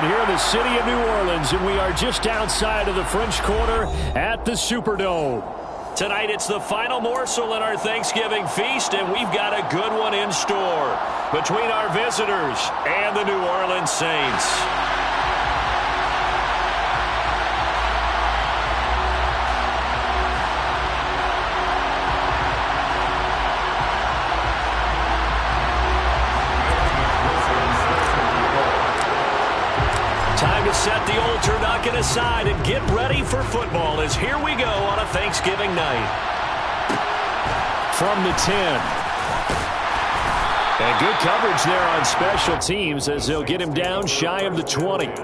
here in the city of New Orleans, and we are just outside of the French Quarter at the Superdome. Tonight, it's the final morsel in our Thanksgiving feast, and we've got a good one in store between our visitors and the New Orleans Saints. Time to set the old turducken aside and get ready for football as here we go on a Thanksgiving night. From the 10. And good coverage there on special teams as they'll get him down shy of the 20. At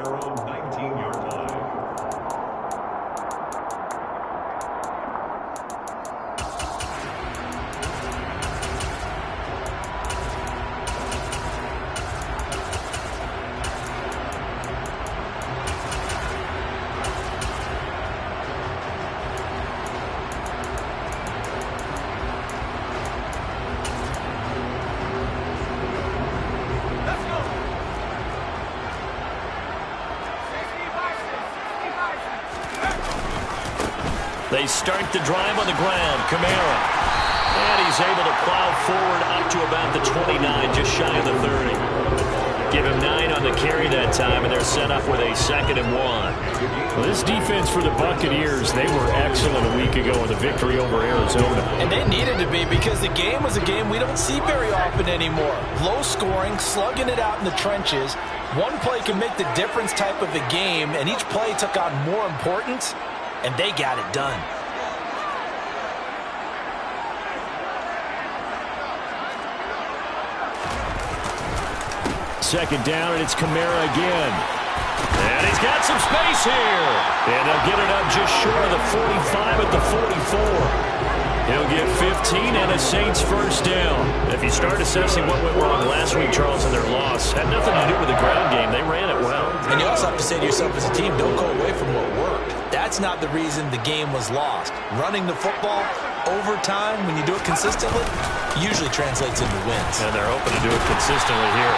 their own 19-yard line. They start the drive on the ground. Kamara. And he's able to plow forward up to about the 29, just shy of the 30. Give him 9 on the carry that time, and they're set up with a 2nd and 1. Well, this defense for the Buccaneers, they were excellent a week ago with a victory over Arizona. And they needed to be because the game was a game we don't see very often anymore. Low scoring, slugging it out in the trenches. One play can make the difference type of a game, and each play took on more importance. And they got it done. Second down, and it's Kamara again. And he's got some space here. And they'll get it up just short of the 45 at the 44. He'll get 15 and a Saints first down. If you start assessing what went wrong last week, Charles, in their loss, had nothing to do with the ground game. They ran it well. And you also have to say to yourself as a team, don't go away from what worked. That's not the reason the game was lost. Running the football over time, when you do it consistently, usually translates into wins. And they're hoping to do it consistently here.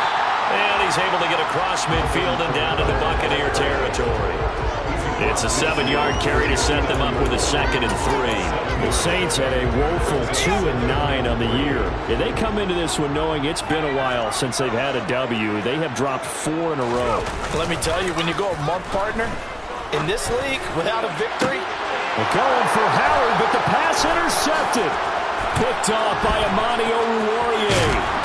And he's able to get across midfield and down into Buccaneer territory. It's a 7-yard carry to set them up with a 2nd and 3. The Saints had a woeful 2-9 on the year. And they come into this one knowing it's been a while since they've had a W. They have dropped 4 in a row. Let me tell you, when you go a month, partner, in this league without a victory. They're going for Howard, but the pass intercepted. Picked off by Amani Oruwariye.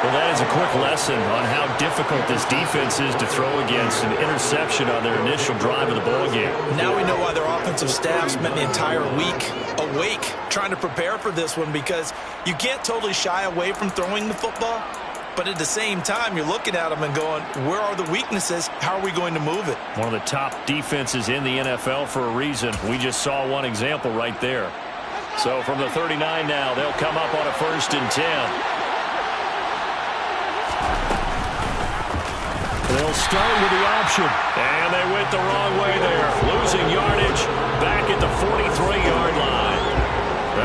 Well, that is a quick lesson on how difficult this defense is to throw against an interception on their initial drive of the ballgame. Now we know why their offensive staff spent the entire week awake trying to prepare for this one, because you can't totally shy away from throwing the football, but at the same time, you're looking at them and going, where are the weaknesses? How are we going to move it? One of the top defenses in the NFL for a reason. We just saw one example right there. So from the 39 now, they'll come up on a 1st and 10. They'll start with the option. And they went the wrong way there. Losing yardage back at the 43-yard line.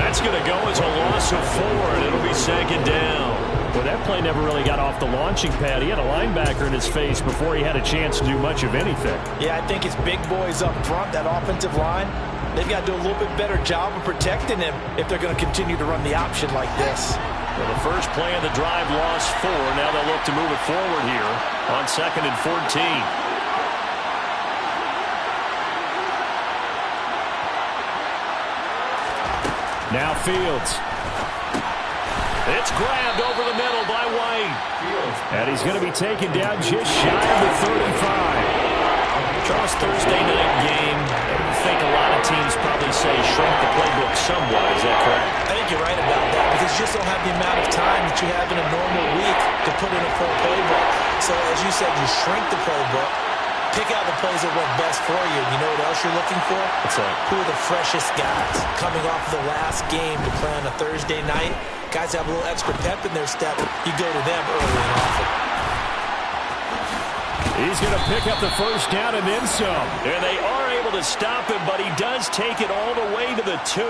That's going to go as a loss of 4, and it'll be 2nd down. Well, that play never really got off the launching pad. He had a linebacker in his face before he had a chance to do much of anything. Yeah, I think it's big boys up front, that offensive line. They've got to do a little bit better job of protecting him if they're going to continue to run the option like this. Well, the first play of the drive lost 4. Now they'll look to move it forward here on 2nd and 14. Now Fields. It's grabbed over the middle by White. And he's going to be taken down just shy of the 35. Charles, Thursday night game. I think a lot of teams probably say shrink the playbook somewhat. Is that correct? I think you're right about that, because you just don't have the amount of time that you have in a normal week to put in a full playbook. So as you said, you shrink the playbook, pick out the plays that work best for you. You know what else you're looking for? What's that? Who are the freshest guys coming off the last game to play on a Thursday night? Guys have a little extra pep in their step. You go to them early and often. He's going to pick up the 1st down and then some. And they are able to stop him, but he does take it all the way to the 2.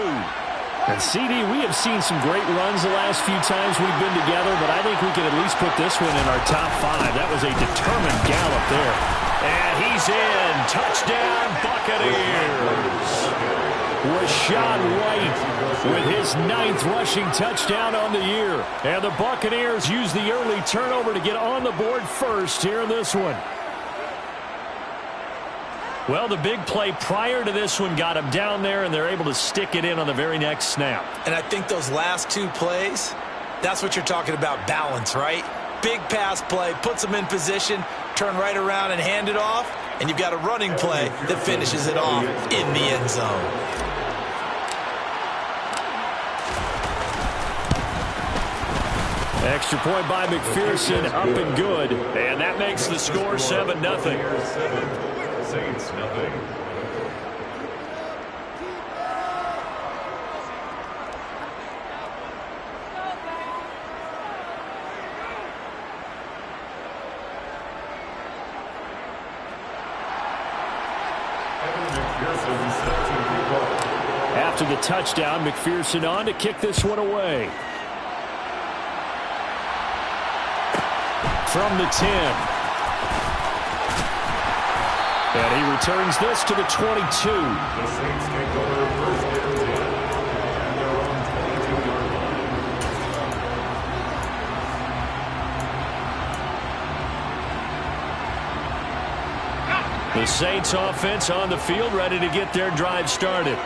And CD, we have seen some great runs the last few times we've been together, but I think we can at least put this one in our top 5. That was a determined gallop there. And he's in. Touchdown, Buccaneers. Rachaad White with his 9th rushing touchdown on the year. And the Buccaneers use the early turnover to get on the board first here in this one. Well, the big play prior to this one got him down there, and they're able to stick it in on the very next snap. And I think those last 2 plays, that's what you're talking about, balance, right? Big pass play, puts them in position, turn right around and hand it off, and you've got a running play that finishes it off in the end zone. Extra point by McPherson, up and good. And that makes the score 7-0. Saints, nothing. After the touchdown, McPherson on to kick this one away. From the 10. And he returns this to the 22. The Saints take over first and 10 at their own 22-yard line. The Saints offense on the field, ready to get their drive started.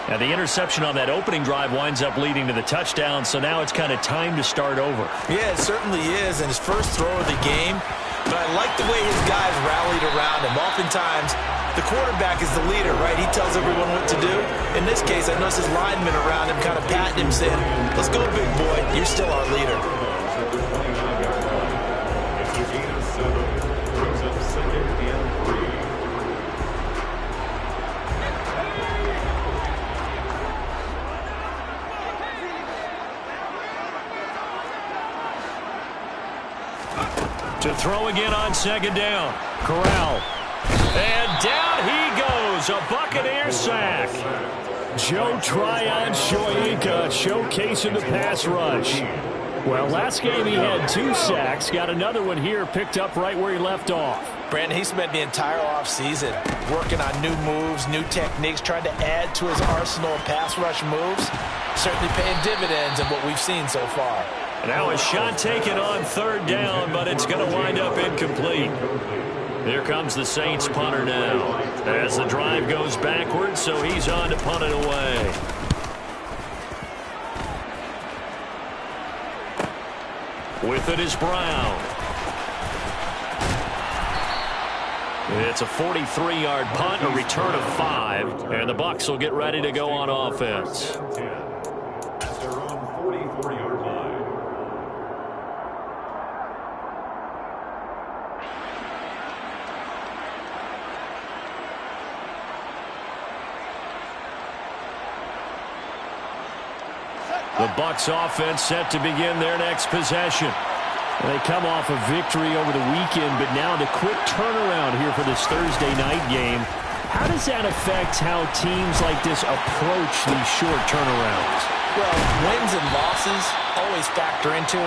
Now, the interception on that opening drive winds up leading to the touchdown, so now it's kind of time to start over. Yeah, it certainly is, and his first throw of the game. But I like the way his guys rallied around him. Oftentimes, the quarterback is the leader, right? He tells everyone what to do. In this case, I noticed his linemen around him kind of patting him, saying, let's go, big boy. You're still our leader. It's a gain of 7. Brings up 2nd and 3. To throw again on 2nd down. Corral. And down he goes. A Buccaneer sack. Joe Tryon-Shoyinka showcasing the pass rush. Well, last game he had 2 sacks. Got another one here picked up right where he left off. Brandon, he spent the entire offseason working on new moves, new techniques, trying to add to his arsenal of pass rush moves. Certainly paying dividends of what we've seen so far. Now a shot taken on 3rd down, but it's going to wind up incomplete. Here comes the Saints punter now as the drive goes backwards, so he's on to punt it away. With it is Brown. It's a 43-yard punt, a return of 5, and the Bucs will get ready to go on offense. At their own 44-yard line. The Bucs offense set to begin their next possession. They come off a victory over the weekend, but now the quick turnaround here for this Thursday night game. How does that affect how teams like this approach these short turnarounds? Well, wins and losses always factor into,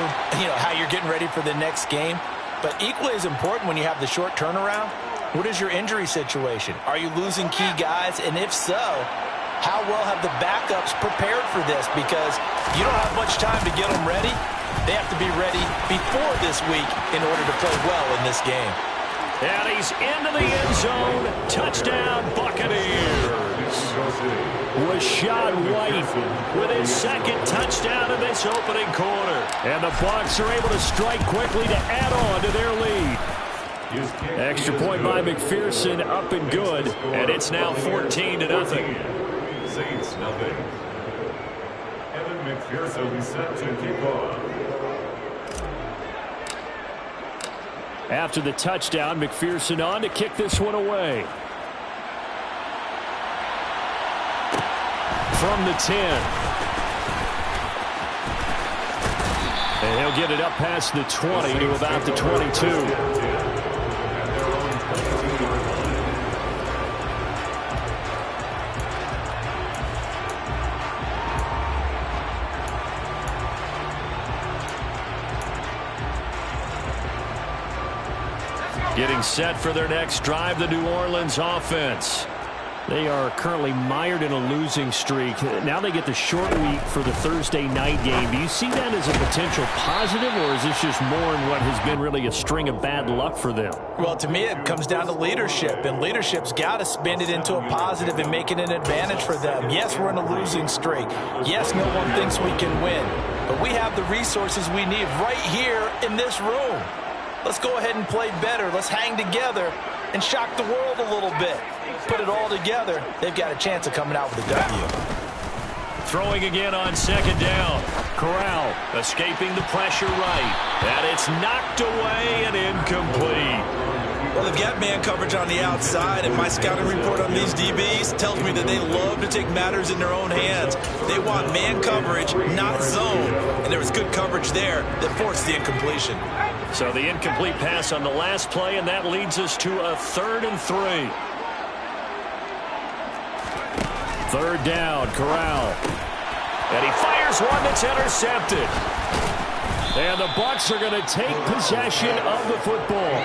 how you're getting ready for the next game. But equally as important when you have the short turnaround, what is your injury situation? Are you losing key guys? And if so, how well have the backups prepared for this? Because you don't have much time to get them ready. They have to be ready before this week in order to play well in this game. And he's into the end zone. Touchdown, Buccaneers. Rachaad White With his 2nd touchdown in this opening quarter. and the Bucs are able to strike quickly to add on to their lead. Extra point by McPherson, up and good. And it's now 14-0. Saints, nothing. Evan McPherson set to kick off. After the touchdown, McPherson on to kick this one away. From the 10. And he'll get it up past the 20 to about the 22. Getting set for their next drive, the New Orleans offense. They are currently mired in a losing streak. Now they get the short week for the Thursday night game. Do you see that as a potential positive, or is this just more in what has been really a string of bad luck for them? Well, to me, it comes down to leadership, and leadership's got to spin it into a positive and make it an advantage for them. Yes, we're in a losing streak. Yes, no one thinks we can win, but we have the resources we need right here in this room. Let's go ahead and play better. Let's hang together and shock the world a little bit. Put it all together, they've got a chance of coming out with a W. Throwing again on second down. Corral escaping the pressure right. And it's knocked away and incomplete. Well, they've got man coverage on the outside, and my scouting report on these DBs tells me that they love to take matters in their own hands. They want man coverage, not zone. And there was good coverage there that forced the incompletion. So the incomplete pass on the last play, and that leads us to a 3rd and 3. Third down, Corral. And he fires one that's intercepted. And the Bucs are going to take possession of the football.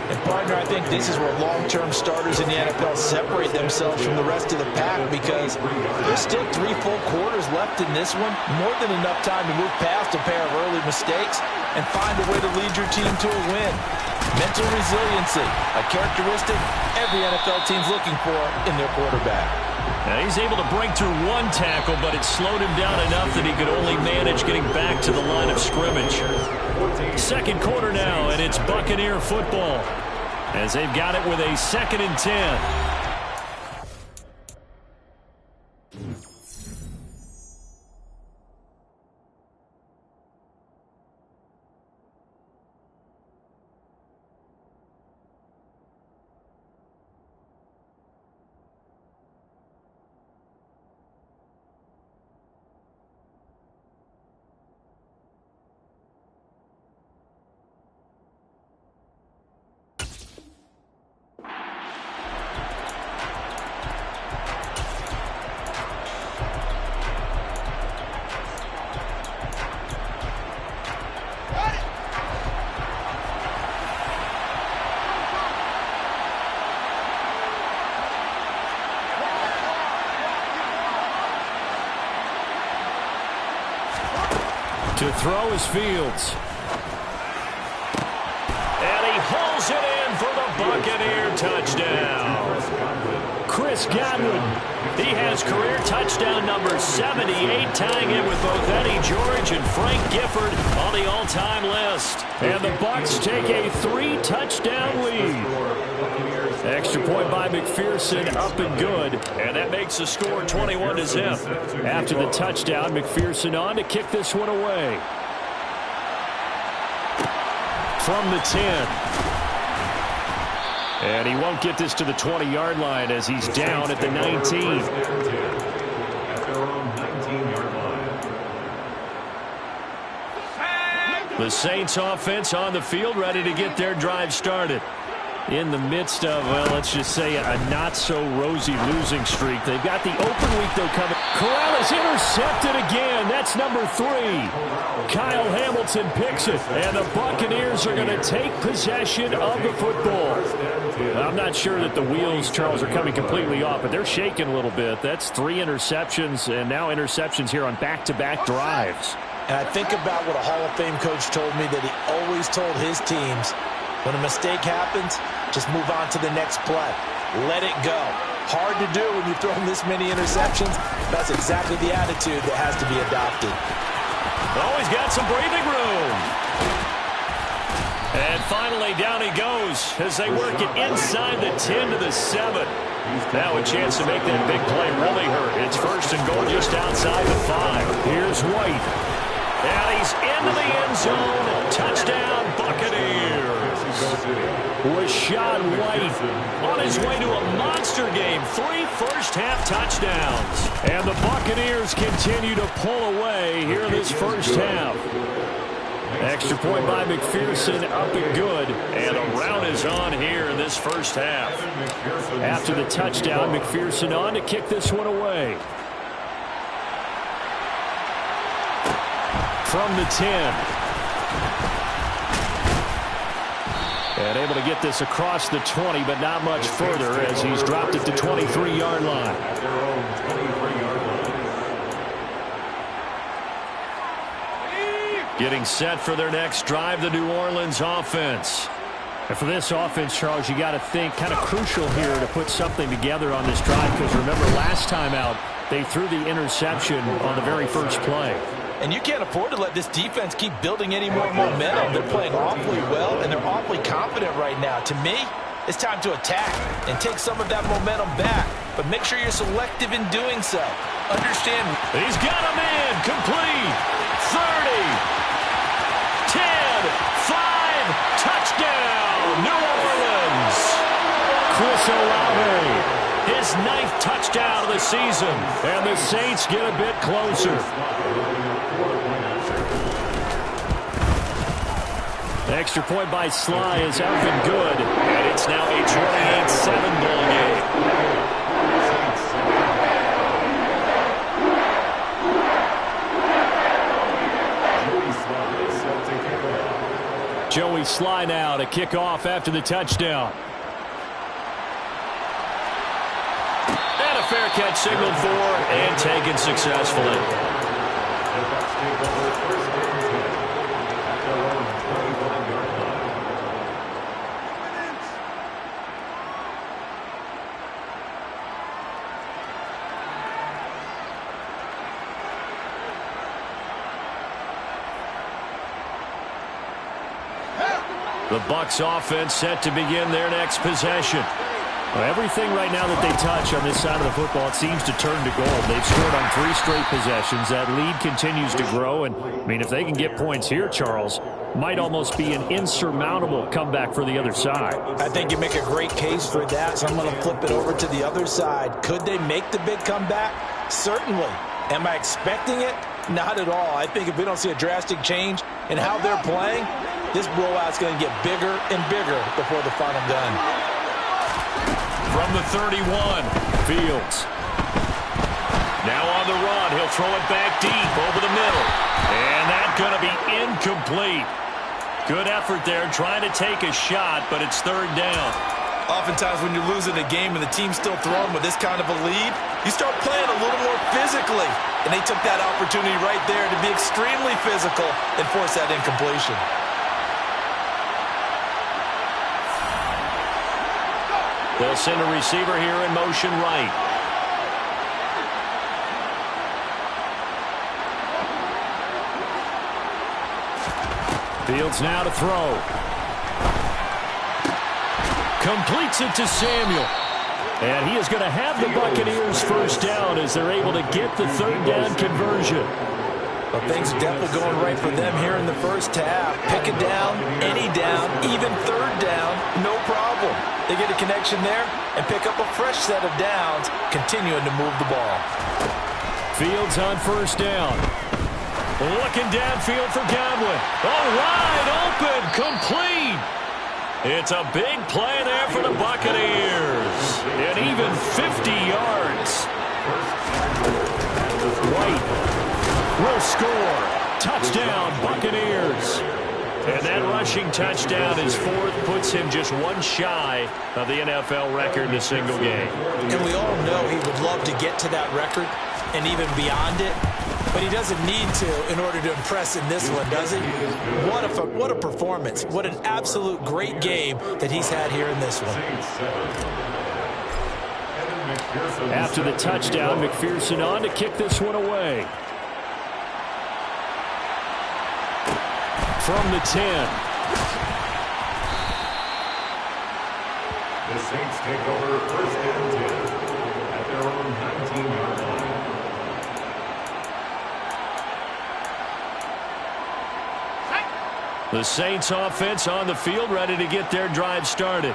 And, partner, I think this is where long-term starters in the NFL separate themselves from the rest of the pack, because there's still 3 full quarters left in this one. More than enough time to move past a pair of early mistakes and find a way to lead your team to a win. Mental resiliency, a characteristic every NFL team's looking for in their quarterback. Now he's able to break through 1 tackle, but it slowed him down enough that he could only manage getting back to the line of scrimmage. Second quarter now, and it's Buccaneer football, as they've got it with a 2nd and 10. To throw is Fields. And he hauls it in for the Buccaneer touchdown. Chris Godwin. He has career touchdown number 78, tying it with both Eddie George and Frank Gifford on the all-time list. And the Bucs take a 3-touchdown lead. Extra point by McPherson, up and good. And that makes the score 21-0. After the touchdown, McPherson on to kick this one away. From the 10. And he won't get this to the 20-yard line as he's down at the 19. The Saints offense on the field, ready to get their drive started. In the midst of, well, let's just say a not-so-rosy losing streak. They've got the open week, though, coming. Corral is intercepted again. That's number 3. Kyle Hamilton picks it, and the Buccaneers are going to take possession of the football. I'm not sure that the wheels, Charles, are coming completely off, but they're shaking a little bit. That's 3 interceptions, and now interceptions here on back-to-back drives. And I think about what a Hall of Fame coach told me that he always told his teams, when a mistake happens, just move on to the next play. Let it go. Hard to do when you throw this many interceptions. That's exactly the attitude that has to be adopted. Oh, he's got some breathing room. And finally, down he goes as they work it inside the 10 to the 7. Now a chance to make that big play really hurt. It's 1st and goal just outside the 5. Here's White. And he's into the end zone. Touchdown, Buccaneers. Rashad White on his way to a monster game. 3 first-half touchdowns. And the Buccaneers continue to pull away here in this first half. Extra point by McPherson, up and good. And a round is on here in this first half. After the touchdown, McPherson on to kick this one away. From the 10. And able to get this across the 20, but not much further as he's dropped it to 23-yard line. At their own 23-yard line. Getting set for their next drive, the New Orleans offense. And for this offense, Charles, you got to think kind of crucial here to put something together on this drive, because remember last time out, they threw the interception on the very first play. And you can't afford to let this defense keep building any more momentum. They're playing awfully well, and they're awfully confident right now. To me, it's time to attack and take some of that momentum back. But make sure you're selective in doing so. Understand. He's got him in. Complete. 30. 10. 5. Touchdown. New Orleans. Chris Olave, his 9th touchdown of the season. And the Saints get a bit closer. Extra point by Sly is out and good. And it's now a 28-7 ball game. Joey Sly now to kick off after the touchdown. And a fair catch signaled for and taken successfully. The Bucs offense set to begin their next possession. Well, everything right now that they touch on this side of the football, it seems to turn to gold. They've scored on 3 straight possessions. That lead continues to grow. And, I mean, if they can get points here, Charles, might almost be an insurmountable comeback for the other side. I think you make a great case for that, so I'm going to flip it over to the other side. Could they make the big comeback? Certainly. Am I expecting it? Not at all. I think if we don't see a drastic change in how they're playing, this blowout's going to get bigger and bigger before the final gun. From the 31, Fields. now on the run. He'll throw it back deep over the middle. And that's going to be incomplete. Good effort there trying to take a shot, but it's 3rd down. Oftentimes when you're losing a game and the team's still throwing with this kind of a lead, you start playing a little more physically. And they took that opportunity right there to be extremely physical and force that incompletion. They'll send a receiver here in motion right. Fields now to throw. Completes it to Samuel. And he is going to have the Buccaneers first down as they're able to get the 3rd down conversion. Well, things are definitely going right for them here in the first half. Pick it down, any down, even 3rd down, no problem. They get a connection there and pick up a fresh set of downs, continuing to move the ball. Fields on first down. Looking downfield for Godwin. All wide open, complete. It's a big play there for the Buccaneers. And even 50 yards. White will score. Touchdown, Buccaneers. And that rushing touchdown is 4th, puts him just 1 shy of the NFL record in a single game. And we all know he would love to get to that record and even beyond it. But he doesn't need to in order to impress in this one, does he? What a performance. What an absolute great game that he's had here in this one. After the touchdown, McPherson on to kick this one away. From the 10. The Saints take over 1st and 10 at their own 19-yard line. The Saints offense on the field, ready to get their drive started.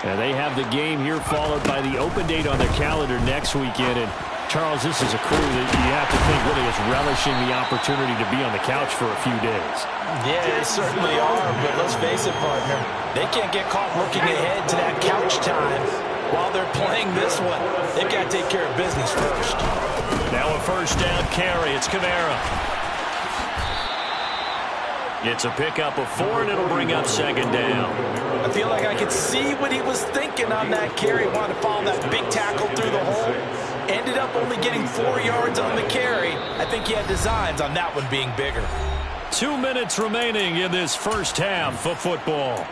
And they have the game here followed by the open date on their calendar next weekend. And Charles, this is a crew that you have to think really is relishing the opportunity to be on the couch for a few days. Yeah, they certainly are, but let's face it, partner. They can't get caught looking ahead to that couch time while they're playing this one. They've got to take care of business first. Now a 1st down carry. It's Kamara. It's a pickup of 4, and it'll bring up second down. I feel like I could see what he was thinking on that carry. Wanted to follow that big tackle through the hole. Ended up only getting 4 yards on the carry. I think he had designs on that one being bigger. 2 minutes remaining in this first half of football.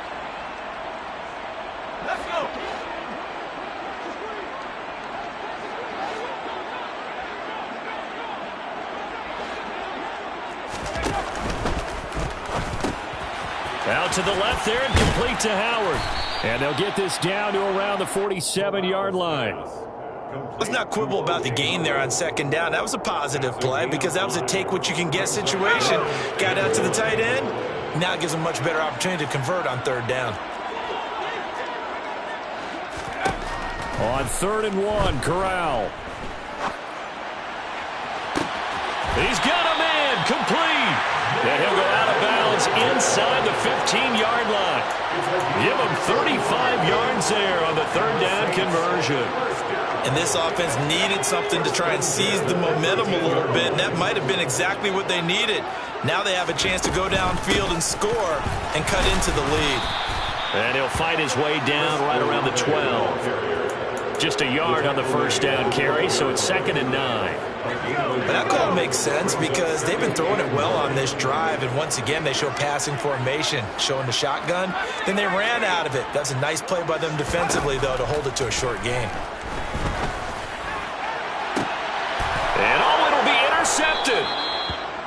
Let's go. Out to the left there and complete to Howard. And they'll get this down to around the 47-yard line. Let's not quibble about the gain there on second down. That was a positive play because that was a take-what-you-can-get situation. Got out to the tight end. Now it gives them a much better opportunity to convert on third down. On 3rd and 1, Corral. He's got him in, complete. And he'll go out of bounds inside the 15-yard line. Give him 35 yards there on the third down conversion. And this offense needed something to try and seize the momentum a little bit, and that might have been exactly what they needed. Now they have a chance to go downfield and score and cut into the lead. And he'll fight his way down right around the 12. Just a yard on the first down carry, so it's 2nd and 9. But that call makes sense because they've been throwing it well on this drive, and once again they show passing formation, showing the shotgun. Then they ran out of it. That's a nice play by them defensively, though, to hold it to a short gain. And it'll be intercepted.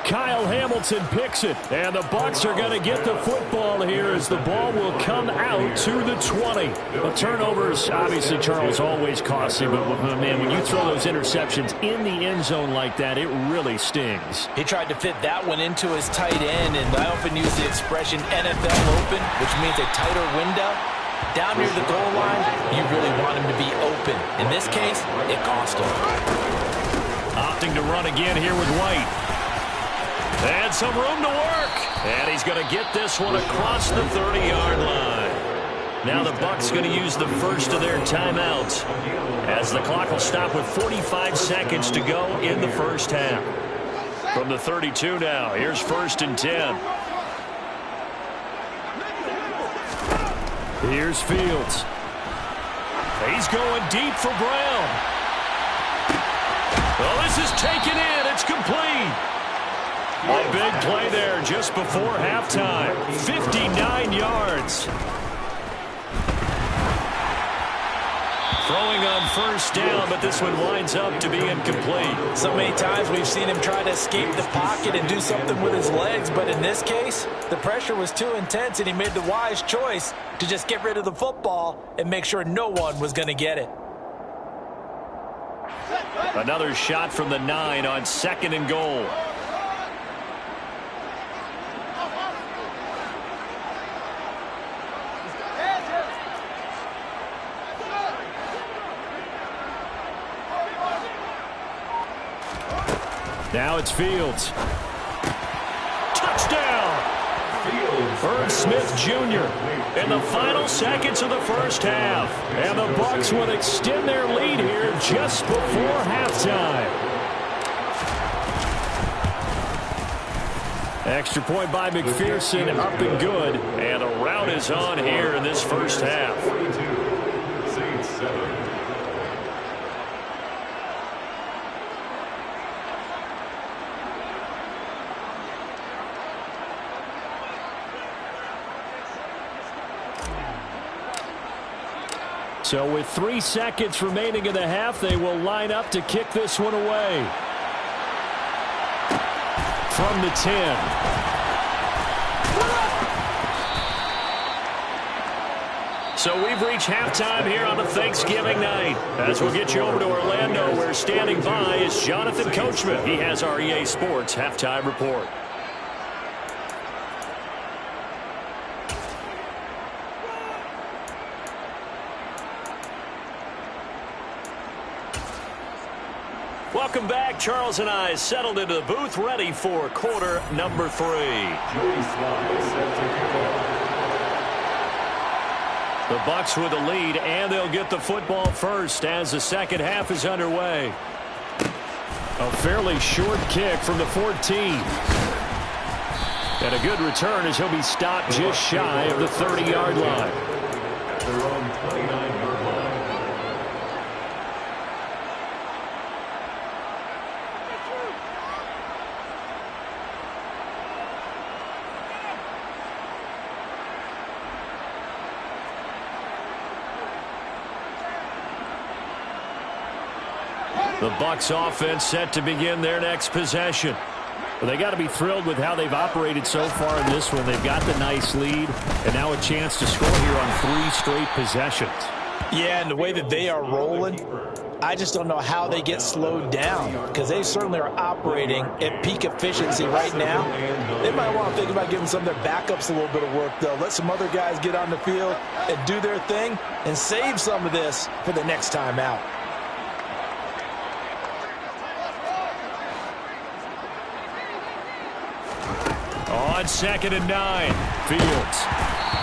Kyle Hamilton picks it, and the Bucs are going to get the football here as the ball will come out to the 20. The turnovers, obviously, Charles, always costly, but, man, when you throw those interceptions in the end zone like that, it really stings. He tried to fit that one into his tight end, and I often use the expression NFL open, which means a tighter window. Down near the goal line, you really want him to be open. In this case, it cost him. Opting to run again here with White. And some room to work. And he's going to get this one across the 30-yard line. Now the Bucs going to use the first of their timeouts as the clock will stop with 45 seconds to go in the first half. From the 32 now, here's 1st and 10. Here's Fields. He's going deep for Brown. Oh, this is taken in. It's complete. A big play there just before halftime. 59 yards. Throwing on first down, but this one winds up to be incomplete. So many times we've seen him try to escape the pocket and do something with his legs, but in this case, the pressure was too intense and he made the wise choice to just get rid of the football and make sure no one was going to get it. Another shot from the 9 on 2nd and goal. Now it's Fields. Touchdown! Herb Smith Jr. in the final seconds of the first half. And the Bucs will extend their lead here just before halftime. Extra point by McPherson, up and good. And a rout is on here in this first half. 42, Saints 7. So with 3 seconds remaining in the half, they will line up to kick this one away. From the 10. So we've reached halftime here on a Thanksgiving night. As we'll get you over to Orlando, where standing by is Jonathan Coachman. He has our EA Sports halftime report. Welcome back. Charles and I settled into the booth, ready for quarter number 3. Joey Slye set to kick off. The Bucs with the lead, and they'll get the football first as the second half is underway. A fairly short kick from the 14. And a good return as he'll be stopped just shy of the 30-yard line. At their own 29-yard line. The Bucs offense set to begin their next possession. Well, they got to be thrilled with how they've operated so far in this one. They've got the nice lead, and now a chance to score here on 3 straight possessions. Yeah, and the way that they are rolling, I just don't know how they get slowed down, because they certainly are operating at peak efficiency right now. They might want to think about giving some of their backups a little bit of work, though. Let some other guys get on the field and do their thing and save some of this for the next time out. On 2nd and 9, Fields.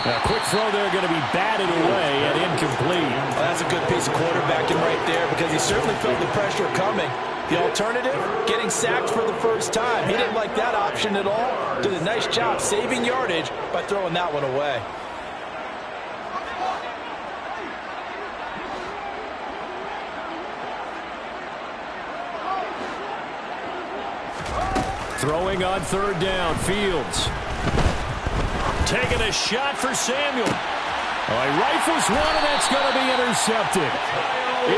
A quick throw there, going to be batted away and incomplete. Well, that's a good piece of quarterbacking right there, because he certainly felt the pressure coming. The alternative, getting sacked for the first time. He didn't like that option at all. Did a nice job saving yardage by throwing that one away. Throwing on 3rd down, Fields. Taking a shot for Samuel. He rifles one, and that's going to be intercepted.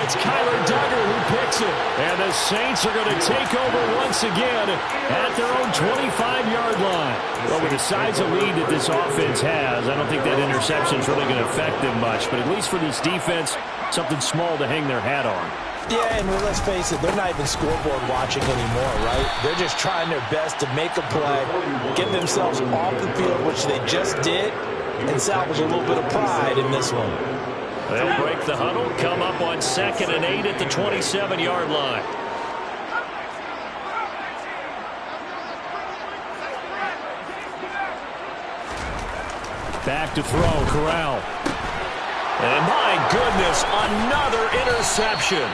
It's Kyler Duggar who picks it. And the Saints are going to take over once again at their own 25-yard line. Well, with the size of lead that this offense has, I don't think that interception is really going to affect them much. But at least for this defense, something small to hang their hat on. Yeah, and let's face it, they're not even scoreboard watching anymore, right? They're just trying their best to make a play, get themselves off the field, which they just did, and salvage a little bit of pride in this one. They'll break the huddle, come up on 2nd and 8 at the 27-yard line. Back to throw, Corral. And my goodness, another interception.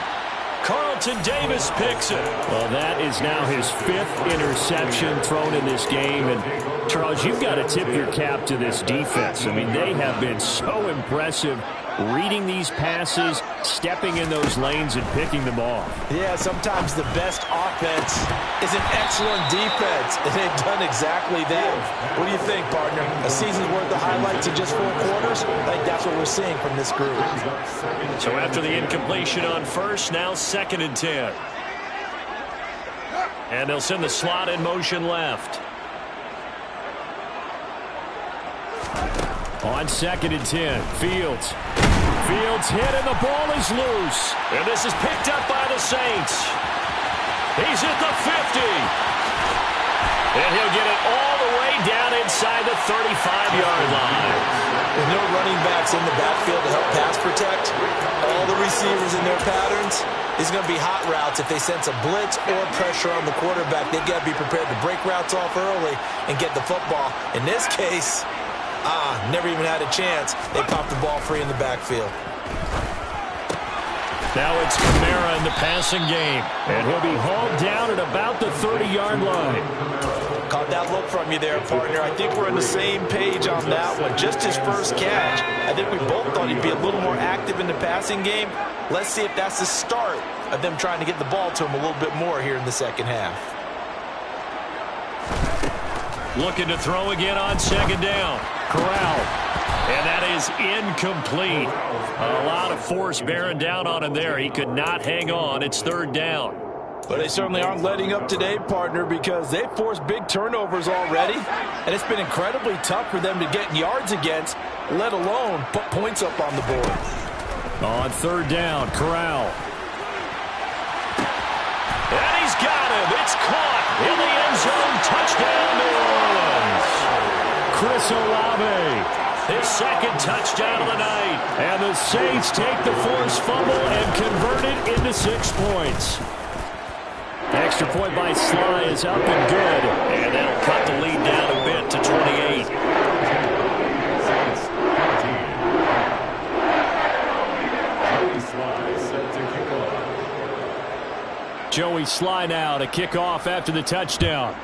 Carlton Davis picks it. Well, that is now his 5th interception thrown in this game. And, Charles, you've got to tip your cap to this defense. I mean, they have been so impressive reading these passes, stepping in those lanes, and picking them off. Yeah, sometimes the best offense is an excellent defense, and they've done exactly that. What do you think, partner? A season's worth of highlights in just 4 quarters? I think that's what we're seeing from this group. So after the incompletion on 1st, now 2nd and 10. And they'll send the slot in motion left. On 2nd and 10, Fields. Fields hit, and the ball is loose. And this is picked up by the Saints. He's at the 50. And he'll get it all the way down inside the 35-yard line. With no running backs in the backfield to help pass protect, all the receivers in their patterns, these are going to be hot routes. If they sense a blitz or pressure on the quarterback, they've got to be prepared to break routes off early and get the football. In this case, never even had a chance. They popped the ball free in the backfield. Now it's Kamara in the passing game. And he'll be hauled down at about the 30-yard line. Caught that look from you there, partner. I think we're on the same page on that one. Just his first catch. I think we both thought he'd be a little more active in the passing game. Let's see if that's the start of them trying to get the ball to him a little bit more here in the second half. Looking to throw again on 2nd down. Corral. And that is incomplete. A lot of force bearing down on him there. He could not hang on. It's 3rd down. But they certainly aren't letting up today, partner, because they've forced big turnovers already. And it's been incredibly tough for them to get yards against, let alone put points up on the board. On 3rd down, Corral. And he's got him. It's caught in the end zone. Touchdown, New Orleans. Chris Olave. His 2nd touchdown of the night. And the Saints take the forced fumble and convert it into 6 points. Extra point by Sly is up and good. And that'll cut the lead down a bit to 28. Joey Sly now to kick off after the touchdown.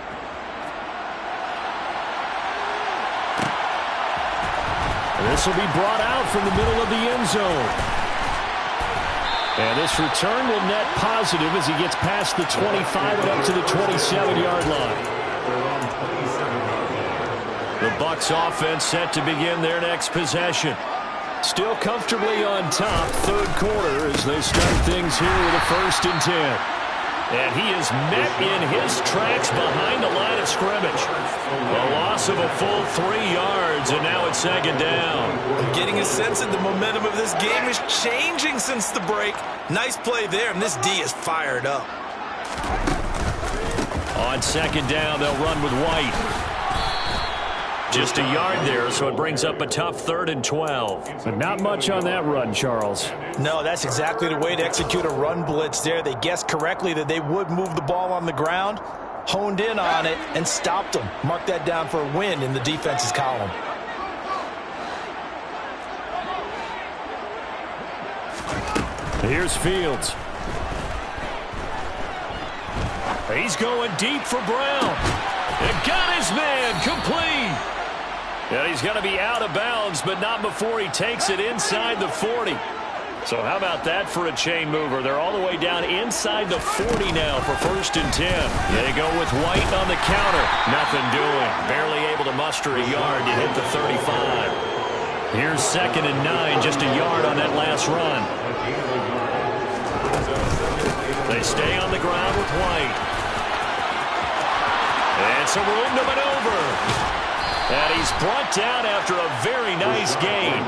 This will be brought out from the middle of the end zone. And this return will net positive as he gets past the 25 and up to the 27-yard line. The Bucs offense set to begin their next possession. Still comfortably on top, third quarter, as they start things here with a 1st and 10. And he is met in his tracks behind the line of scrimmage. A loss of a full 3 yards, and now it's 2nd down. I'm getting a sense that the momentum of this game is changing since the break. Nice play there, and this D is fired up. On 2nd down, they'll run with White. Just a yard there, so it brings up a tough 3rd and 12. But not much on that run, Charles. No, that's exactly the way to execute a run blitz there. They guessed correctly that they would move the ball on the ground, honed in on it, and stopped them. Mark that down for a win in the defense's column. Here's Fields. He's going deep for Brown. And got his man complete. And he's going to be out of bounds, but not before he takes it inside the 40. So how about that for a chain mover? They're all the way down inside the 40 now for 1st and 10. They go with White on the counter. Nothing doing. Barely able to muster a yard to hit the 35. Here's 2nd and 9, just a yard on that last run. They stay on the ground with White. And some room to maneuver. And he's brought down after a very nice gain.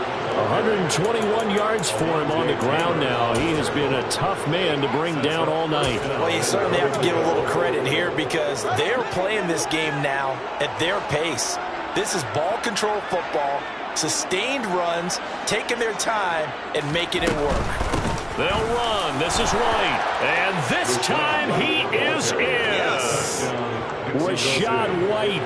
121 yards for him on the ground now. He has been a tough man to bring down all night. Well, you certainly have to give a little credit here because they're playing this game now at their pace. This is ball control football, sustained runs, taking their time, and making it work. They'll run. This is White. And this time he is in. Yes. Rachaad White.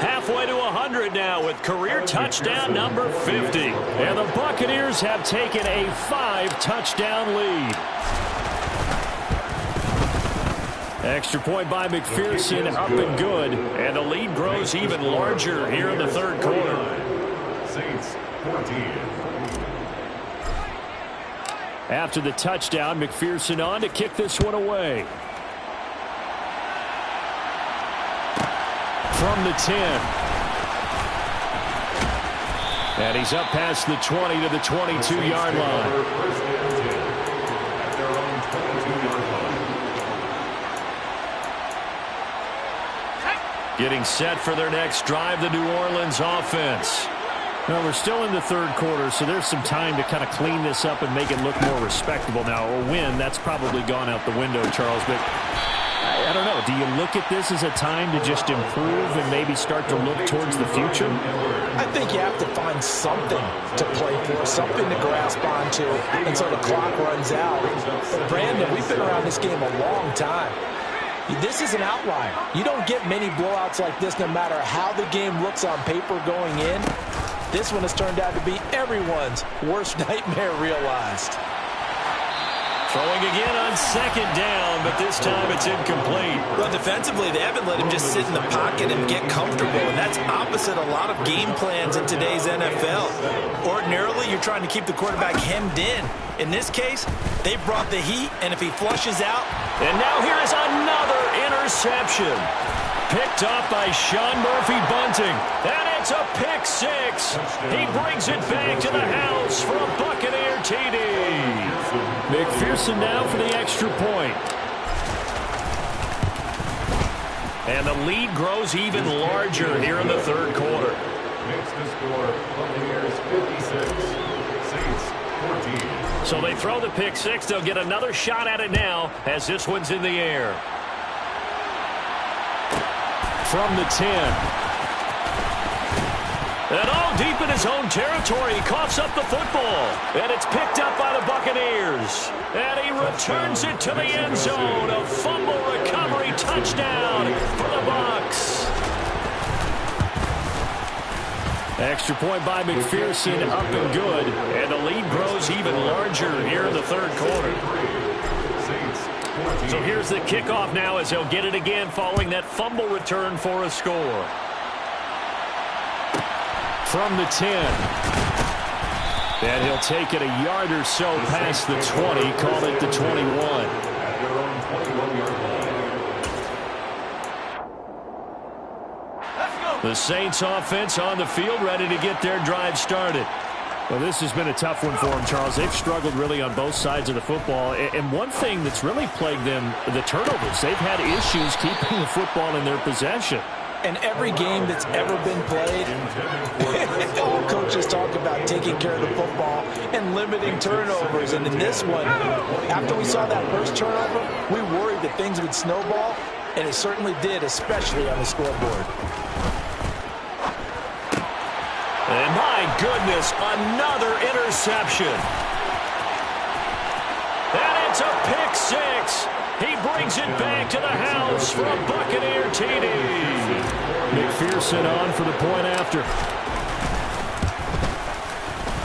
Halfway to 100 now with career touchdown number 50. And the Buccaneers have taken a 5-touchdown lead. Extra point by McPherson, up and good. And the lead grows even larger here in the 3rd quarter. Saints 14. After the touchdown, McPherson on to kick this one away. From the 10. And he's up past the 20 to the 22-yard line. Getting set for their next drive, the New Orleans offense. Well, we're still in the 3rd quarter, so there's some time to kind of clean this up and make it look more respectable. Now, a win, that's probably gone out the window, Charles, but I don't know. Do you look at this as a time to just improve and maybe start to look towards the future? I think you have to find something to play for, something to grasp onto until the clock runs out. But Brandon, we've been around this game a long time. This is an outlier. You don't get many blowouts like this no matter how the game looks on paper going in. This one has turned out to be everyone's worst nightmare realized. Throwing again on 2nd down, but this time it's incomplete. Well, defensively, they haven't let him just sit in the pocket and get comfortable, and that's opposite a lot of game plans in today's NFL. Ordinarily, you're trying to keep the quarterback hemmed in. In this case, they brought the heat, and if he flushes out... And now here is another interception. Picked off by Sean Murphy-Bunting. And it's a pick 6. He brings it back to the house for a Buccaneer TD. McPherson now for the extra point. And the lead grows even larger here in the 3rd quarter. Makes the score Buccaneers 56, Saints 14. So they throw the pick 6. They'll get another shot at it now as this one's in the air. From the 10. And all deep in his own territory, he coughs up the football. And it's picked up by the Buccaneers. And he returns it to the end zone. A fumble recovery touchdown for the Bucs. Extra point by McPherson, up and good. And the lead grows even larger here in the 3rd quarter. So here's the kickoff now as they'll get it again following that fumble return for a score. From the 10. And he'll take it a yard or so past the 20, call it the 21. The Saints offense on the field, ready to get their drive started. Well, this has been a tough one for them, Charles. They've struggled really on both sides of the football. And one thing that's really plagued them, the turnovers. They've had issues keeping the football in their possession. And every game that's ever been played, all coaches talk about taking care of the football and limiting turnovers. And in this one, after we saw that first turnover, we worried that things would snowball, and it certainly did, especially on the scoreboard. And my goodness, another interception. And it's a pick six. He brings it back to the house for a Buccaneer TD. McPherson on for the point after.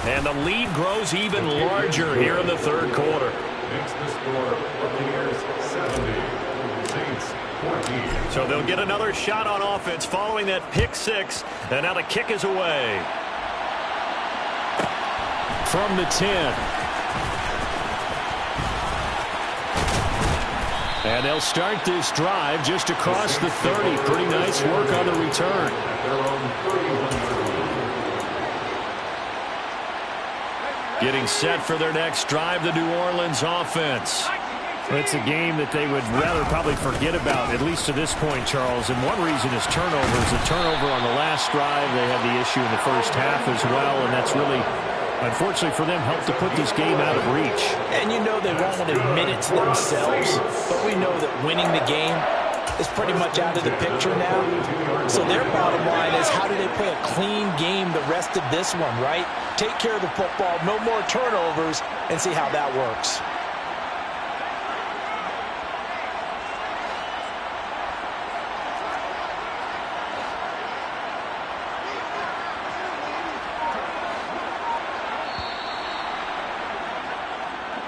And the lead grows even larger here in the third quarter. Makes the score Buccaneers 70, Saints 14. So they'll get another shot on offense following that pick six. And now the kick is away. From the 10. And they'll start this drive just across the 30. Pretty nice work on the return. Getting set for their next drive, the New Orleans offense. It's a game that they would rather probably forget about, at least to this point, Charles. And one reason is turnovers. A turnover on the last drive. They had the issue in the first half as well, and that's really, unfortunately for them, helped to put this game out of reach. And you know they won't admit it to themselves, but we know that winning the game is pretty much out of the picture now. So their bottom line is, how do they play a clean game the rest of this one, right? Take care of the football, no more turnovers, and see how that works.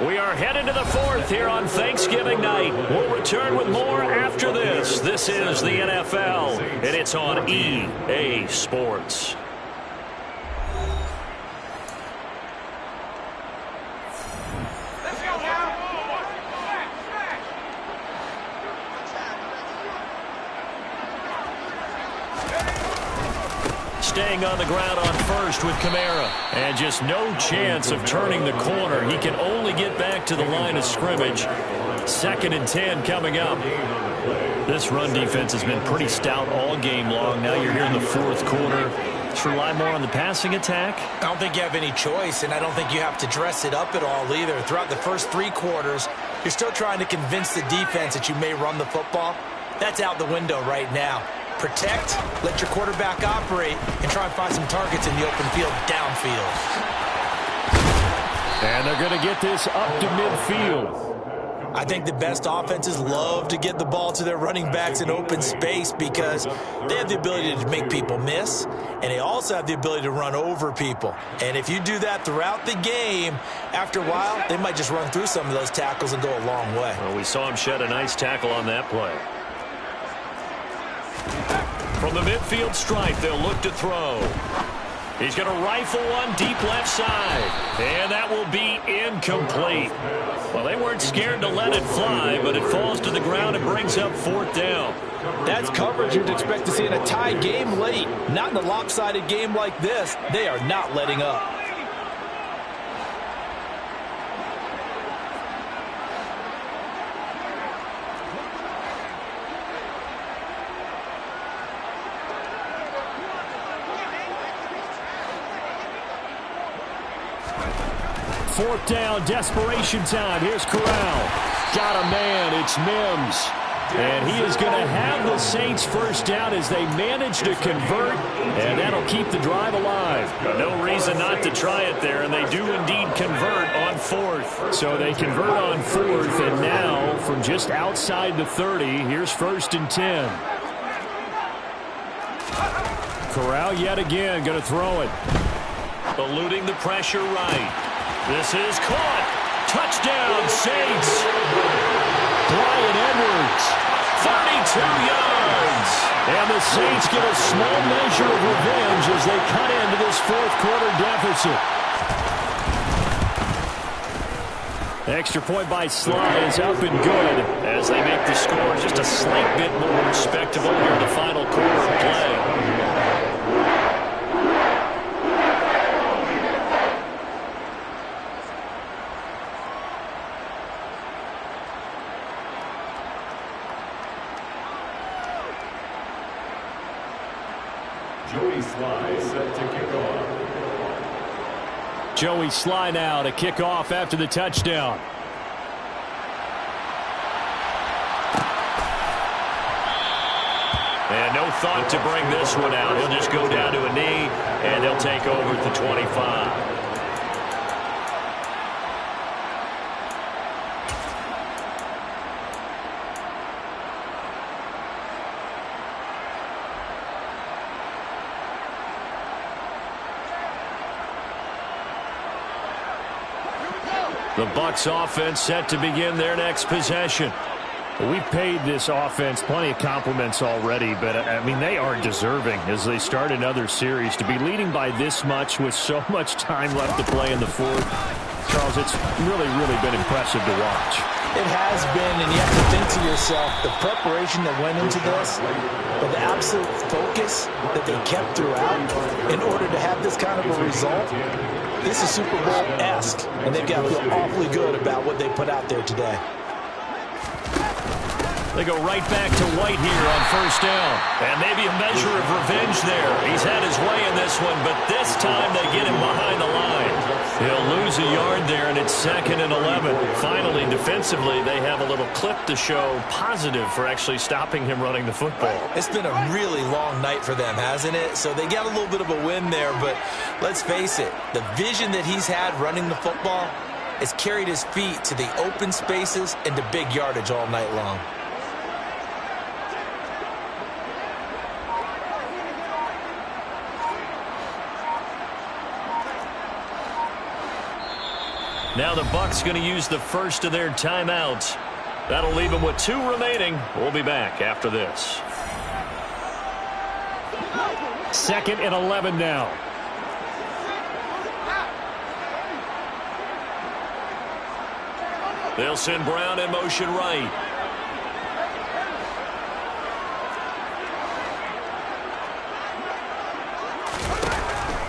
We are headed to the fourth here on Thanksgiving night. We'll return with more after this. This is the NFL, and it's on EA Sports. Staying on the ground on first with Kamara. And just no chance of turning the corner. He can only get back to the line of scrimmage. 2nd and 10 coming up. This run defense has been pretty stout all game long. Now you're here in the fourth quarter. Let's rely more on the passing attack. I don't think you have any choice, and I don't think you have to dress it up at all either. Throughout the first 3 quarters, you're still trying to convince the defense that you may run the football. That's out the window right now. Protect, let your quarterback operate, and try and find some targets in the open field downfield. And they're going to get this up to midfield. I think the best offenses love to get the ball to their running backs in open space because they have the ability to make people miss, and they also have the ability to run over people. And if you do that throughout the game, after a while, they might just run through some of those tackles and go a long way. Well, we saw him shed a nice tackle on that play. From the midfield stripe, they'll look to throw. He's going to rifle one deep left side. And that will be incomplete. Well, they weren't scared to let it fly, but it falls to the ground and brings up 4th down. That's coverage you'd expect to see in a tie game late. Not in a lopsided game like this. They are not letting up. Fourth down, desperation time. Here's Corral. Got a man. It's Mims. And he is going to have the Saints first down as they manage to convert, and that'll keep the drive alive. No reason not to try it there, and they do indeed convert on 4th. So they convert on 4th, and now from just outside the 30, here's 1st and 10. Corral yet again going to throw it. Eluding the pressure right. This is caught. Touchdown, Saints. Bryan Edwards. 32 yards. And the Saints get a small measure of revenge as they cut into this fourth quarter deficit. Extra point by Sly is up and good as they make the score just a slight bit more respectable here in the final quarter of play. Joey Sly set to kick off. Joey Sly now to kick off after the touchdown. And no thought to bring this one out. He'll just go down to a knee, and he'll take over at the 25. The Bucs offense set to begin their next possession. We've paid this offense plenty of compliments already, but, I mean, they are deserving as they start another series. To be leading by this much with so much time left to play in the fourth, Charles, it's really, really been impressive to watch. It has been, and you have to think to yourself, the preparation that went into this, but the absolute focus that they kept throughout in order to have this kind of a result. This is Super Bowl-esque, and they've got to feel awfully good about what they put out there today. They go right back to White here on first down. And maybe a measure of revenge there. He's had his way in this one, but this time they get him behind the line. He'll lose a yard there, and it's 2nd and 11. Finally, defensively, they have a little clip to show positive for actually stopping him running the football. It's been a really long night for them, hasn't it? So they got a little bit of a win there, but let's face it, the vision that he's had running the football has carried his feet to the open spaces and to big yardage all night long. Now the Bucs going to use the first of their timeouts. That'll leave them with 2 remaining. We'll be back after this. 2nd and 11 now. They'll send Brown in motion right.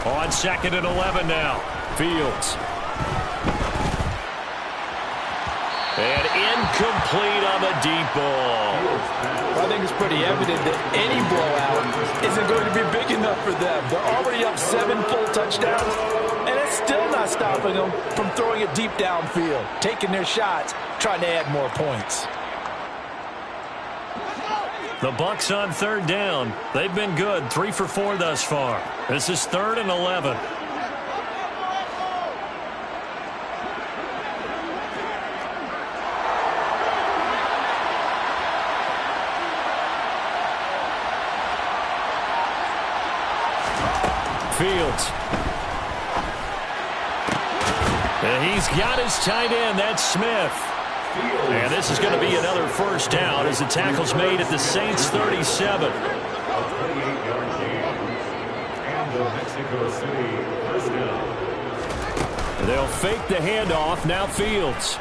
On 2nd and 11 now. Fields. And incomplete on the deep ball. I think it's pretty evident that any blowout isn't going to be big enough for them. They're already up 7 full touchdowns, and it's still not stopping them from throwing it deep downfield, taking their shots, trying to add more points. The Bucs on 3rd down. They've been good, 3 for 4 thus far. This is 3rd and 11. Fields. And he's got his tight end. That's Smith. And this is going to be another first down as the tackle's made at the Saints 37. A 28-yard gain. And the Mexico City first down. They'll fake the handoff. Now Fields.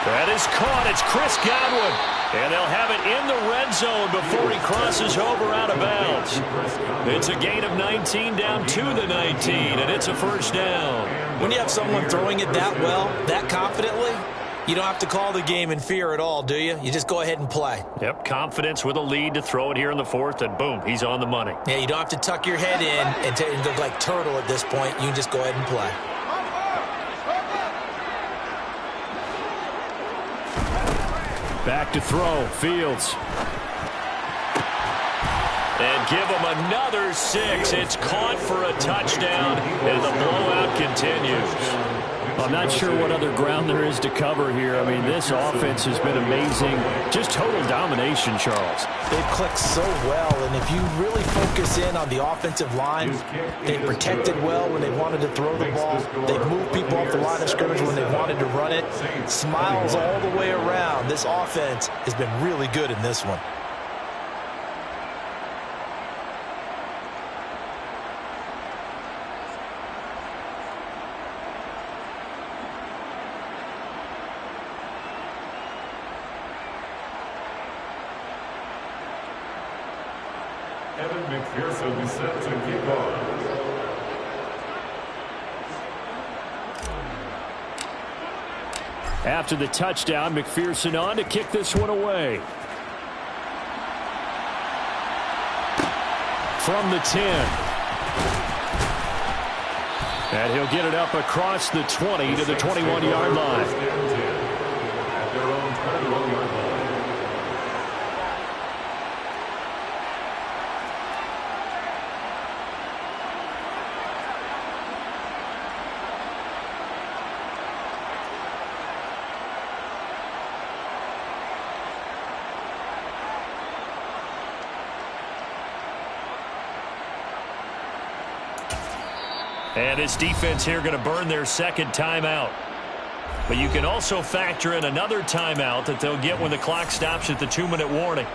That is caught. It's Chris Godwin. And they'll have it in the red zone before he crosses over out of bounds. It's a gain of 19 down to the 19, and it's a first down. When you have someone throwing it that well, that confidently, you don't have to call the game in fear at all, do you? You just go ahead and play. Yep, confidence with a lead to throw it here in the 4th, and boom, he's on the money. Yeah, you don't have to tuck your head in and look like turtle at this point. You can just go ahead and play. Back to throw. Fields. And give him another 6. It's caught for a touchdown, and the blowout continues. I'm not sure what other ground there is to cover here. I mean, this offense has been amazing. Just total domination, Charles. They've clicked so well, and if you really focus in on the offensive line, they've protected well when they wanted to throw the ball. They've moved people off the line of scrimmage when they wanted to run it. Smiles all the way around. This offense has been really good in this one. Evan McPherson set to kick off. After the touchdown, McPherson on to kick this one away. From the 10. And he'll get it up across the 20 to the 21-yard line. At their own 21-yard line. And his defense here going to burn their second timeout. But you can also factor in another timeout that they'll get when the clock stops at the 2-minute warning.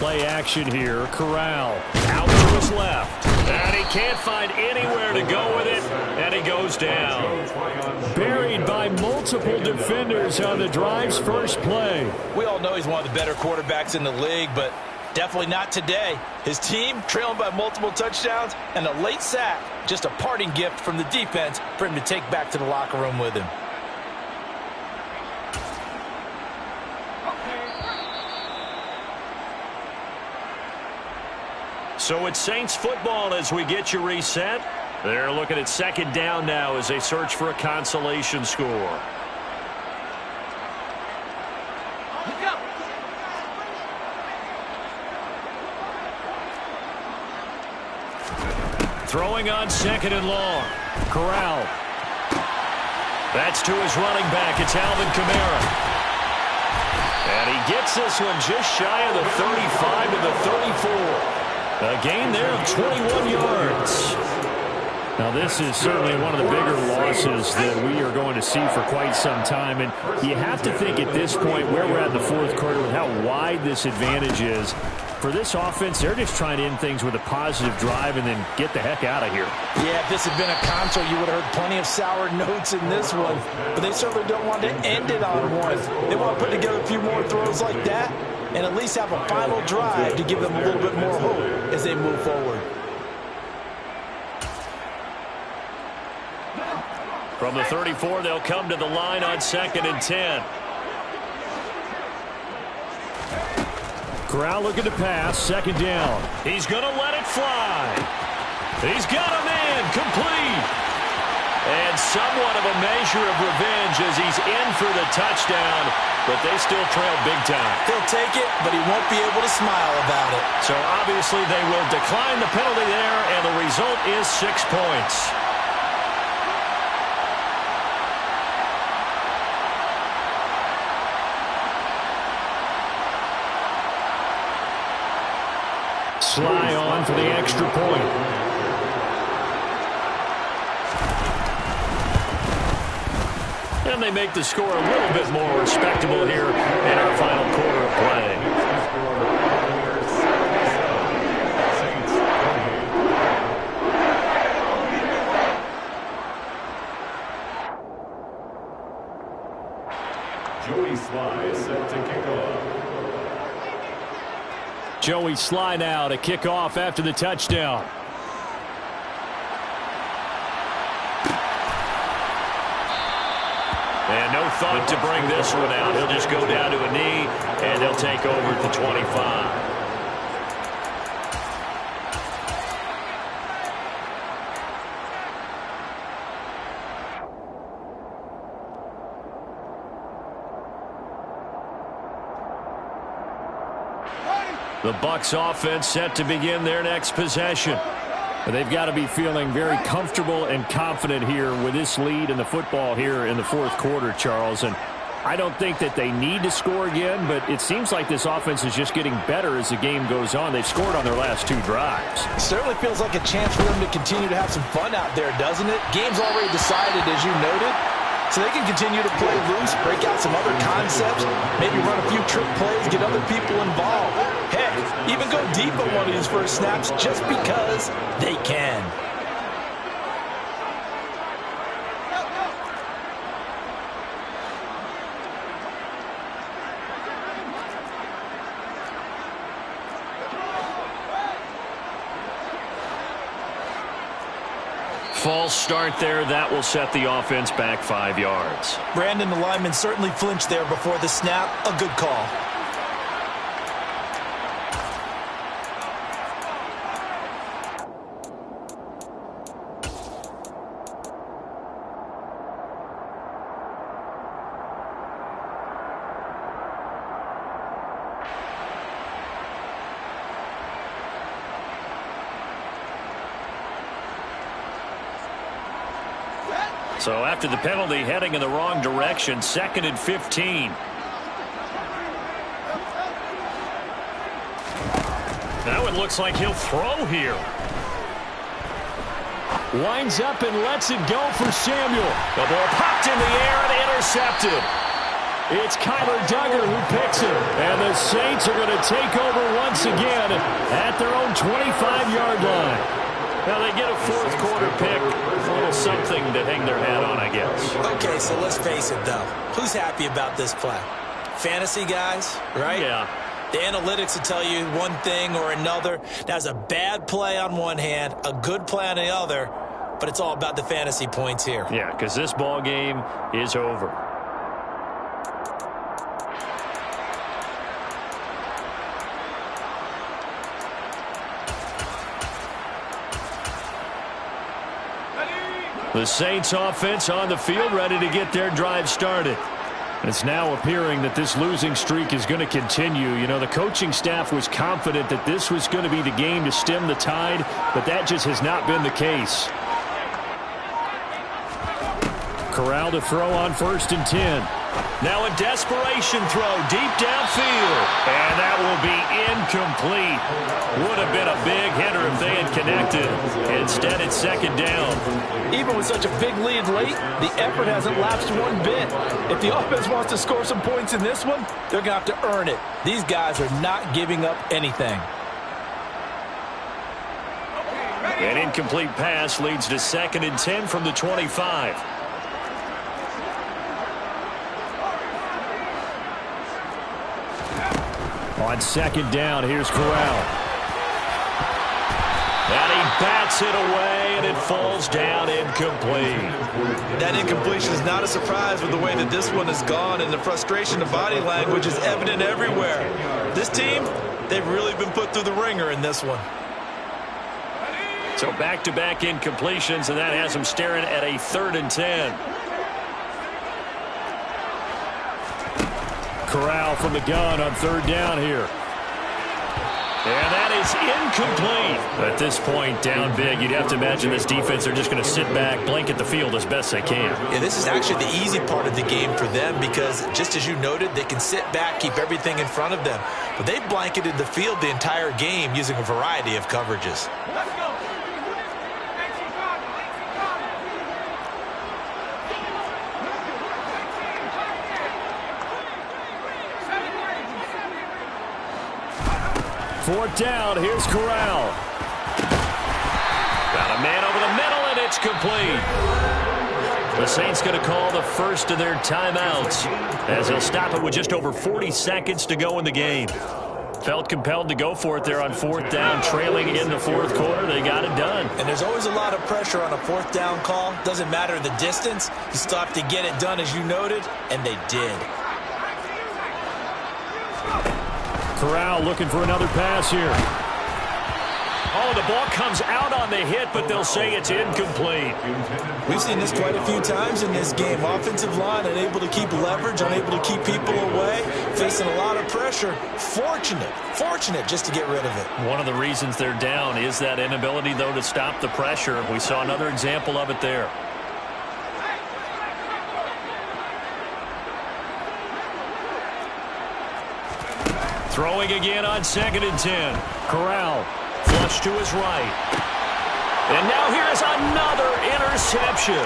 Play action here. Corral out to his left. And he can't find anywhere to go with it. And he goes down. Buried by multiple defenders on the drive's first play. We all know he's one of the better quarterbacks in the league, but definitely not today. His team trailing by multiple touchdowns and a late sack. Just a parting gift from the defense for him to take back to the locker room with him. So it's Saints football as we get you reset. They're looking at second down now as they search for a consolation score. Throwing on second and long. Corral. That's to his running back. It's Alvin Kamara. And he gets this one just shy of the 35 to the 34. A gain there of 21 yards. Now, this is certainly one of the bigger losses that we are going to see for quite some time. And you have to think at this point where we're at in the fourth quarter with how wide this advantage is. For this offense, they're just trying to end things with a positive drive and then get the heck out of here. Yeah, if this had been a console, you would have heard plenty of sour notes in this one. But they certainly don't want to end it on one. They want to put together a few more throws like that and at least have a final drive to give them a little bit more hope as they move forward. From the 34, they'll come to the line on 2nd and 10. Corral looking to pass, second down. He's going to let it fly. He's got a man complete. And somewhat of a measure of revenge as he's in for the touchdown, but they still trail big time. He'll take it, but he won't be able to smile about it. So obviously they will decline the penalty there, and the result is 6 points. Sly on for the extra point. And they make the score a little bit more respectable here in our final quarter of play. Joey Sly set to kick off. Joey Sly now to kick off after the touchdown. And no thought to bring this one out. He'll just go down to a knee, and they'll take over at the 25. The Bucs offense set to begin their next possession. They've got to be feeling very comfortable and confident here with this lead in the football here in the fourth quarter, Charles. And I don't think that they need to score again, but it seems like this offense is just getting better as the game goes on. They've scored on their last 2 drives. It certainly feels like a chance for them to continue to have some fun out there, doesn't it? Game's already decided, as you noted, so they can continue to play loose, break out some other concepts, maybe run a few trick plays, get other people involved. Heck, even go deep on one of these first snaps just because they can. False start there. That will set the offense back 5 yards. Brandon, the lineman certainly flinched there before the snap. A good call. So after the penalty, heading in the wrong direction, 2nd and 15. Now it looks like he'll throw here. Winds up and lets it go for Samuel. The ball popped in the air and intercepted. It's Kyler Duggar who picks it. And the Saints are going to take over once again at their own 25-yard line. Now they get a 4th quarter pick. A little something to hang their hat on, I guess. Okay, so let's face it, though. Who's happy about this play? Fantasy guys, right? Yeah. The analytics will tell you one thing or another. That's a bad play on one hand, a good play on the other, but it's all about the fantasy points here. Yeah, because this ball game is over. The Saints offense on the field, ready to get their drive started. It's now appearing that this losing streak is going to continue. You know, the coaching staff was confident that this was going to be the game to stem the tide, but that just has not been the case. Corral to throw on 1st and 10. Now a desperation throw deep downfield. And that will be incomplete. Would have been a big hitter if they had connected. Instead, it's 2nd down. Even with such a big lead late, the effort hasn't lapsed one bit. If the offense wants to score some points in this one, they're going to have to earn it. These guys are not giving up anything. An incomplete pass leads to 2nd and 10 from the 25. On 2nd down, here's Corral. And he bats it away, and it falls down incomplete. That incompletion is not a surprise with the way that this one has gone, and the frustration of body language is evident everywhere. This team, they've really been put through the ringer in this one. So back-to-back incompletions, and that has them staring at a 3rd and 10. Corral from the gun on 3rd down here. And that is incomplete. At this point, down big, you'd have to imagine this defense are just going to sit back, blanket the field as best they can. Yeah, this is actually the easy part of the game for them because, just as you noted, they can sit back, keep everything in front of them. But they've blanketed the field the entire game using a variety of coverages. Let's go. 4th down, here's Corral. Got a man over the middle, and it's complete. The Saints going to call the first of their timeouts as they'll stop it with just over 40 seconds to go in the game. Felt compelled to go for it there on 4th down, trailing in the 4th quarter. They got it done. And there's always a lot of pressure on a 4th down call. Doesn't matter the distance. You still have to get it done, as you noted, and they did. Corral looking for another pass here. Oh, the ball comes out on the hit, but they'll say it's incomplete. We've seen this quite a few times in this game. Offensive line unable to keep leverage, unable to keep people away, facing a lot of pressure. Fortunate just to get rid of it. One of the reasons they're down is that inability, though, to stop the pressure. We saw another example of it there. Throwing again on 2nd and 10. Corral flush to his right. And now here's another interception.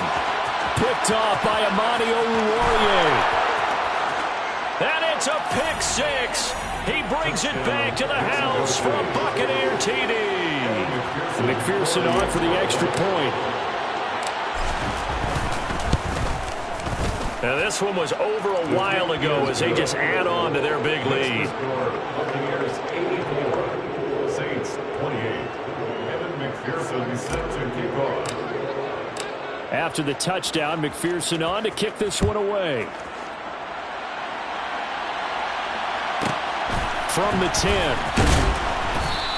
Picked off by Amani Oruwariye. And it's a pick six. He brings it back to the house for a Buccaneer TD. McPherson on for the extra point. Now this one was over a while ago as they just add on to their big lead. Buccaneers 84, Saints 28. Evan McPherson set to kick off. After the touchdown, McPherson on to kick this one away. From the 10.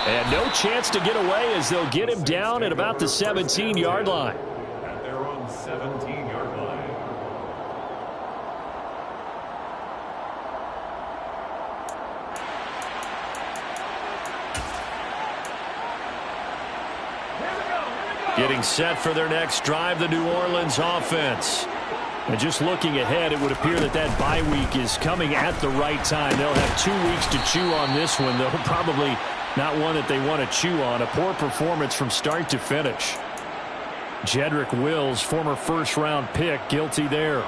And no chance to get away as they'll get him down at about the 17-yard line. At their own 17-yard line. Getting set for their next drive, the New Orleans offense. And just looking ahead, it would appear that that bye week is coming at the right time. They'll have 2 weeks to chew on this one, though probably not one that they want to chew on. A poor performance from start to finish. Jedrick Wills, former first-round pick, guilty there.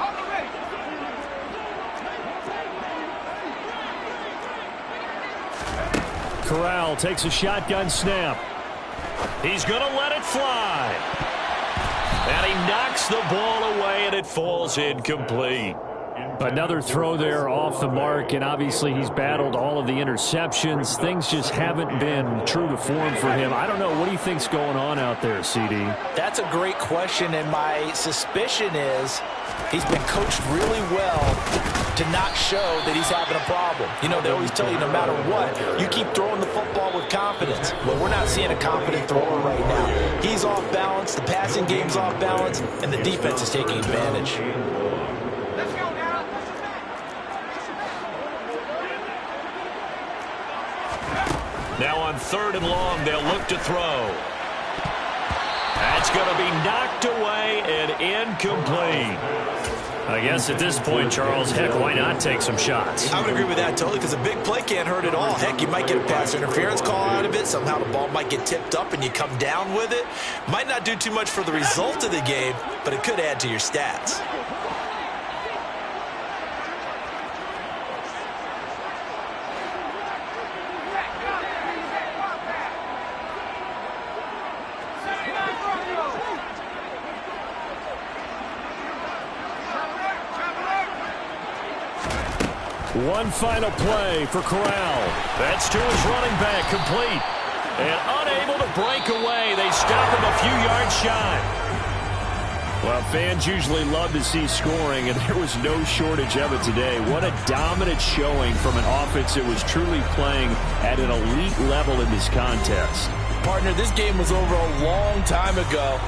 Corral takes a shotgun snap. He's going to let it fly. And he knocks the ball away, and it falls incomplete. Another throw there off the mark, and obviously he's battled all of the interceptions. Things just haven't been true to form for him. I don't know. What do you think's going on out there, CD? That's a great question, and my suspicion is he's been coached really well to not show that he's having a problem. You know, they always tell you no matter what, you keep throwing the football with confidence. Well, we're not seeing a confident thrower right now. He's off balance, the passing game's off balance, and the defense is taking advantage. Now on 3rd and long, they'll look to throw. That's going to be knocked away and incomplete. I guess at this point, Charles, heck, why not take some shots? I would agree with that totally, because a big play can't hurt at all. Heck, you might get a pass interference call out of it. Somehow the ball might get tipped up and you come down with it. Might not do too much for the result of the game, but it could add to your stats. One final play for Corral. That's to his running back, complete. And unable to break away. They stop him a few yards shy. Well, fans usually love to see scoring, and there was no shortage of it today. What a dominant showing from an offense that was truly playing at an elite level in this contest. Partner, this game was over a long time ago,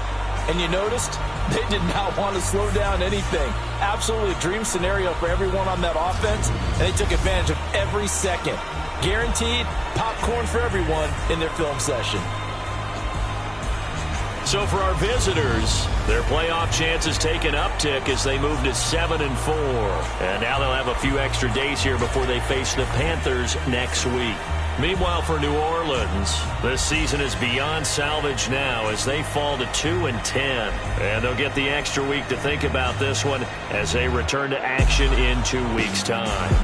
and you noticed they did not want to slow down anything. Absolutely a dream scenario for everyone on that offense, and they took advantage of every second. Guaranteed popcorn for everyone in their film session. So for our visitors, their playoff chances take an uptick as they move to 7-4. And now they'll have a few extra days here before they face the Panthers next week. Meanwhile, for New Orleans, this season is beyond salvage now as they fall to 2-10. And they'll get the extra week to think about this one as they return to action in 2 weeks' time.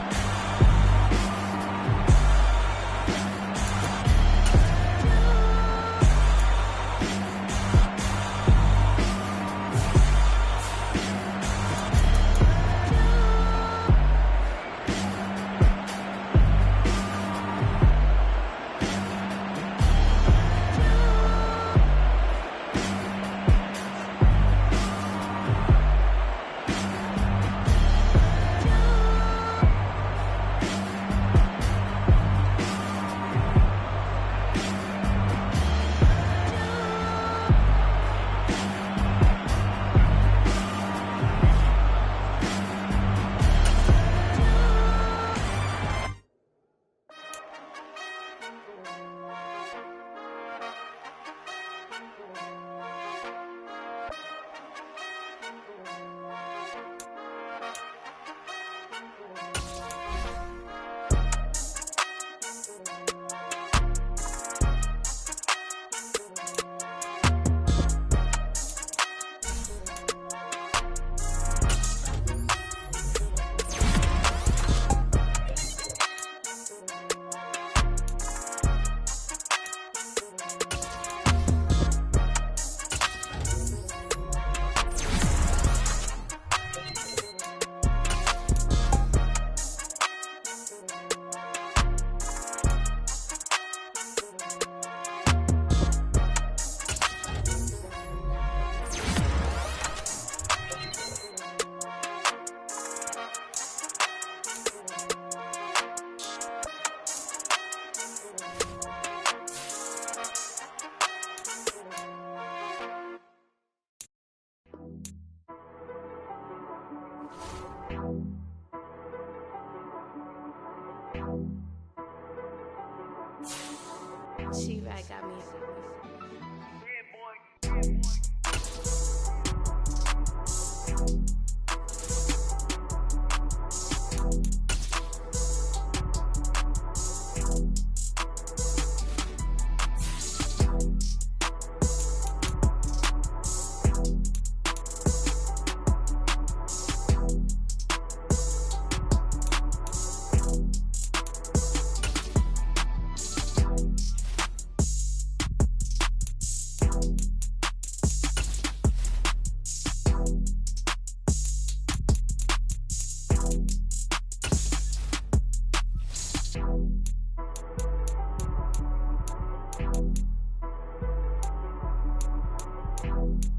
She-Bag got me. You